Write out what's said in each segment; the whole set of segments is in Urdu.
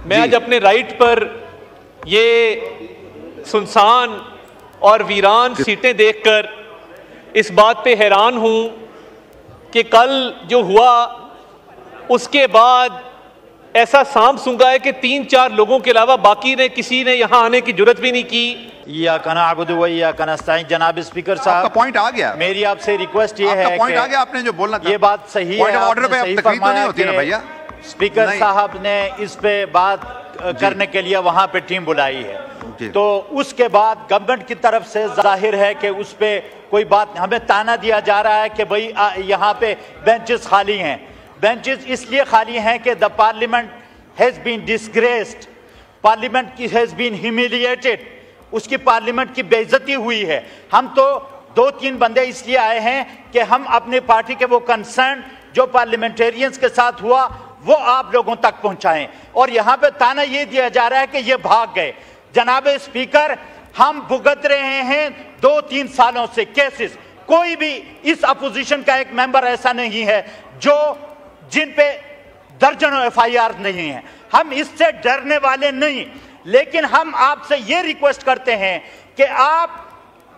میں آج اپنے رائٹ پر یہ سنسان اور ویران سیٹیں دیکھ کر اس بات پہ حیران ہوں کہ کل جو ہوا اس کے بعد ایسا سانپ سونگا ہے کہ 3-4 لوگوں کے علاوہ باقی نے کسی نے یہاں آنے کی جرت بھی نہیں کی۔ ایاک نعبد و ایاک نستعین۔ جناب اسپیکر صاحب، آپ کا پوائنٹ آ گیا، میری آپ سے ریکویسٹ یہ ہے کہ پوائنٹ آ گیا، آپ نے جو بولنا تھا یہ بات صحیح ہے، آرڈر پہ تکلیف تو نہیں ہوتی نا بھیا۔ اسپیکر صاحب نے اس پہ بات کرنے کے لیے وہاں پہ ٹیم بلائی ہے، تو اس کے بعد گورنمنٹ کی طرف سے ظاہر ہے کہ اس پہ کوئی بات، ہمیں تانا دیا جا رہا ہے کہ بھئی یہاں پہ بینچز خالی ہیں۔ بینچز اس لیے خالی ہیں کہ the parliament has been disgraced، parliament کی has been humiliated، اس کی پارلیمنٹ کی بے عزتی ہوئی ہے۔ ہم تو 2-3 بندے اس لیے آئے ہیں کہ ہم اپنی پارٹی کے وہ کنسرن جو پارلیمنٹیرینز کے ساتھ ہوا وہ آپ لوگوں تک پہنچائیں، اور یہاں پہ تانا یہ دیا جا رہا ہے کہ یہ بھاگ گئے۔ جناب اسپیکر، ہم بھگت رہے ہیں 2-3 سالوں سے کیسز، کوئی بھی اس اپوزیشن کا ایک ممبر ایسا نہیں ہے جن پہ درجنوں FIR نہیں ہیں۔ ہم اس سے ڈرنے والے نہیں، لیکن ہم آپ سے یہ ریکویسٹ کرتے ہیں کہ آپ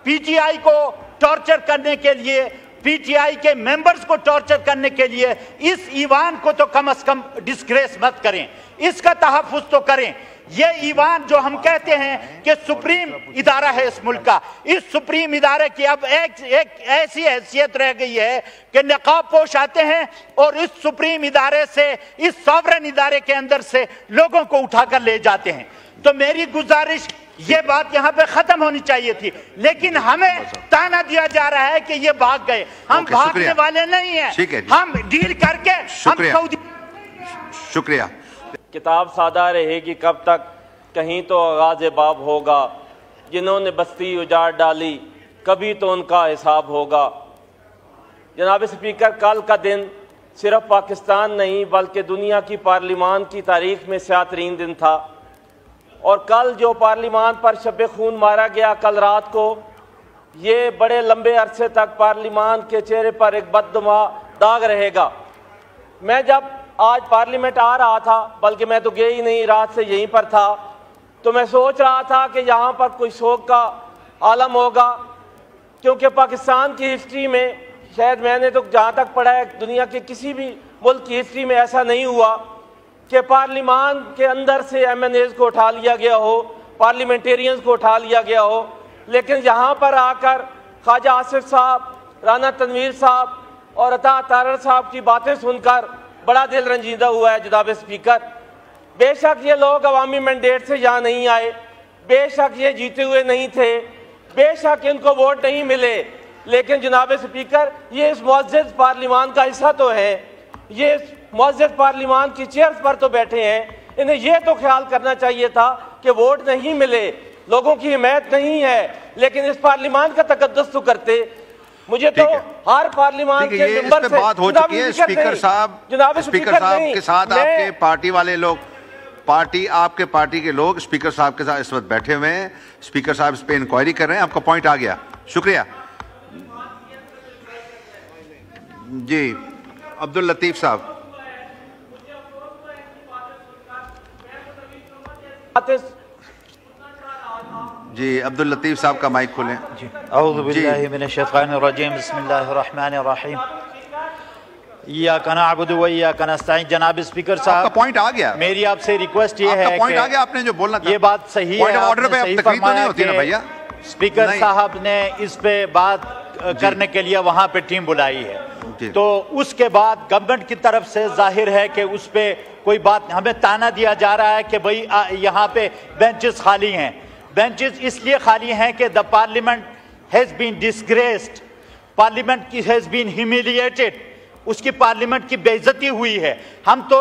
پی ٹی آئی کو ٹارچر کرنے کے لیے، پی ٹی آئی کے ممبرز کو ٹارچر کرنے کے لیے اس ایوان کو تو کم از کم ڈسگریس مت کریں، اس کا تحفظ تو کریں۔ یہ ایوان جو ہم کہتے ہیں کہ سپریم ادارہ ہے اس ملک کا، اس سپریم ادارے کی اب ایک ایسی حیثیت رہ گئی ہے کہ نقاب پوش آتے ہیں اور اس سپریم ادارے سے، اس ساورن ادارے کے اندر سے لوگوں کو اٹھا کر لے جاتے ہیں۔ تو میری گزارش، یہ بات یہاں پہ ختم ہونی چاہیے تھی، لیکن ہمیں تانا دیا جا رہا ہے کہ یہ بھاگ گئے۔ ہم بھاگنے والے نہیں ہیں، ہم ڈیل کر کے ہم سعودی۔ شکریہ۔ کتاب سادہ رہے گی کب تک، کہیں تو آغاز باب ہوگا، جنہوں نے بستی اجاڑ ڈالی کبھی تو ان کا حساب ہوگا۔ جناب اسپیکر، کل کا دن صرف پاکستان نہیں بلکہ دنیا کی پارلیمان کی تاریخ میں سیاہ ترین دن تھا، اور کل جو پارلیمان پر شب خون مارا گیا کل رات کو، یہ بڑے لمبے عرصے تک پارلیمان کے چہرے پر ایک بدنما داغ رہے گا۔ میں جب آج پارلیمنٹ آ رہا تھا، بلکہ میں تو گیا ہی نہیں، رات سے یہیں پر تھا، تو میں سوچ رہا تھا کہ یہاں پر کوئی شوق کا عالم ہوگا، کیونکہ پاکستان کی ہسٹری میں، شاید میں نے تو جہاں تک پڑھا ہے دنیا کے کسی بھی ملک کی ہسٹری میں ایسا نہیں ہوا کہ پارلیمان کے اندر سے MNAs کو اٹھا لیا گیا ہو، پارلیمنٹیرینز کو اٹھا لیا گیا ہو۔ لیکن یہاں پر آ کر خواجہ آصف صاحب، رانا تنویر صاحب اور عطا تارڑ صاحب کی باتیں سن کر بڑا دل رنجیدہ ہوا ہے۔ جناب اسپیکر، بے شک یہ لوگ عوامی مینڈیٹ سے یہاں نہیں آئے، بے شک یہ جیتے ہوئے نہیں تھے، بے شک ان کو ووٹ نہیں ملے، لیکن جناب اسپیکر یہ اس معزز پارلیمان کا حصہ تو ہے، یہ معزز پارلیمان کی چیئرز پر تو بیٹھے ہیں، انہیں یہ تو خیال کرنا چاہیے تھا کہ ووٹ نہیں ملے، لوگوں کی حمایت نہیں ہے، لیکن اس پارلیمان کا تقدس تو کرتے۔ مجھے تو ہر پارلیمان کے ممبر سے بات ہو چکی ہے۔ اسپیکر صاحب کے ساتھ آپ کے پارٹی والے لوگ، آپ کے پارٹی کے لوگ اسپیکر صاحب کے ساتھ اس وقت بیٹھے ہوئے ہیں، اسپیکر صاحب اس پہ انکوائری کر رہے ہیں۔ آپ کا پوائنٹ آ گیا، شکریہ۔ جی عبداللطیف صاحب۔ جی عبداللطیف صاحب کا مائک کھولیں۔ اعوذ باللہ من الشیطان الرجیم، بسم اللہ الرحمن الرحیم۔ ایاک نعبد و ایاک نستعین۔ جناب اسپیکر صاحب، آپ کا پوائنٹ آ گیا، میری آپ سے ریکویسٹ یہ ہے کہ آپ نے جو بولنا تھا یہ بات صحیح ہے، آرڈر پہ تکلیف تو نہیں ہوتی نا بھیا۔ اسپیکر صاحب نے اس پہ بات کرنے کے لیے وہاں پہ ٹیم بلائی ہے، تو اس کے بعد گورنمنٹ کی طرف سے ظاہر ہے کہ اس پہ کوئی بات، ہمیں تانا دیا جا رہا ہے کہ بھئی یہاں پہ بینچز خالی ہیں۔ بینچز اس لیے خالی ہیں کہ the parliament has been disgraced، parliament کی has been humiliated، اس کی پارلیمنٹ کی بے عزتی ہوئی ہے۔ ہم تو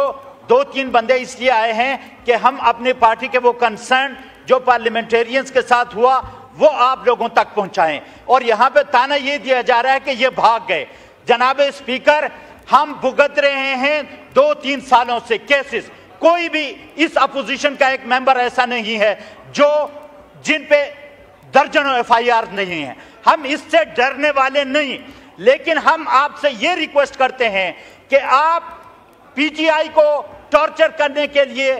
2-3 بندے اس لیے آئے ہیں کہ ہم اپنی پارٹی کے وہ کنسرن جو پارلیمنٹیرینز کے ساتھ ہوا وہ آپ لوگوں تک پہنچائیں، اور یہاں پہ تانا یہ دیا جا رہا ہے کہ یہ بھاگ گئے۔ جناب اسپیکر، ہم بھگت رہے ہیں 2-3 سالوں سے کیسز، کوئی بھی اس اپوزیشن کا ایک ممبر ایسا نہیں ہے جن پہ درجنوں FIR نہیں ہیں۔ ہم اس سے ڈرنے والے نہیں، لیکن ہم آپ سے یہ ریکویسٹ کرتے ہیں کہ آپ پی ٹی آئی کو ٹارچر کرنے کے لیے،